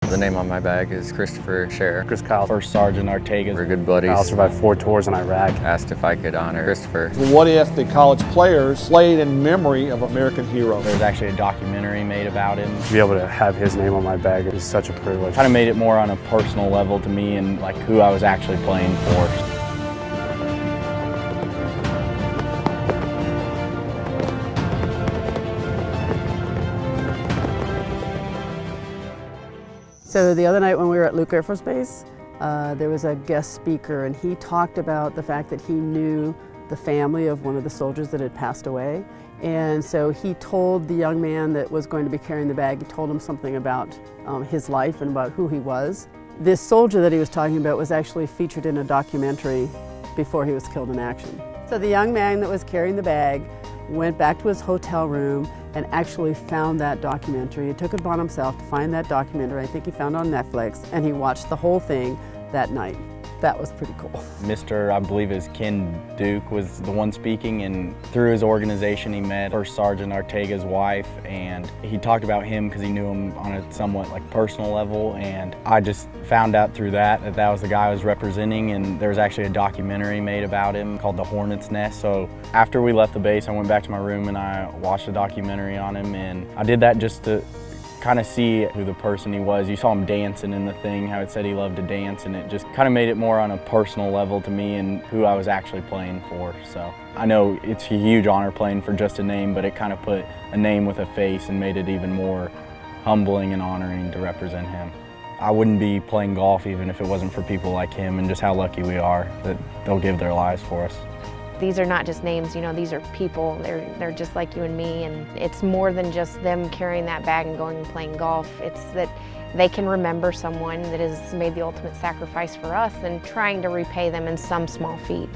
The name on my bag is Christopher Scherer. Chris Kyle, First Sergeant Arrechaga. We're good buddies. I survived 4 tours in Iraq. Asked if I could honor Christopher. What if the college players played in memory of American heroes? There's actually a documentary made about him. To be able to have his name on my bag is such a privilege. Kind of made it more on a personal level to me and like who I was actually playing for. So the other night when we were at Luke Air Force Base, there was a guest speaker and he talked about the fact that he knew the family of one of the soldiers that had passed away. And so he told the young man that was going to be carrying the bag, he told him something about his life and about who he was. This soldier that he was talking about was actually featured in a documentary before he was killed in action. So the young man that was carrying the bag went back to his hotel room and actually found that documentary. He took it upon himself to find that documentary. I think he found it on Netflix, and he watched the whole thing that night. That was pretty cool. Mr. I believe is Ken Duke was the one speaking, and through his organization he met First Sergeant Arrechega's wife, and he talked about him because he knew him on a somewhat like personal level, and I just found out through that that was the guy I was representing, and there was actually a documentary made about him called The Hornet's Nest. So after we left the base, I went back to my room and I watched a documentary on him, and I did that just to kind of see who the person he was. You saw him dancing in the thing, how it said he loved to dance, and it just kind of made it more on a personal level to me and who I was actually playing for. So I know it's a huge honor playing for just a name, but it kind of put a name with a face and made it even more humbling and honoring to represent him. I wouldn't be playing golf even if it wasn't for people like him, and just how lucky we are that they'll give their lives for us. These are not just names, you know, these are people. They're just like you and me, and it's more than just them carrying that bag and going and playing golf. It's that they can remember someone that has made the ultimate sacrifice for us and trying to repay them in some small feat.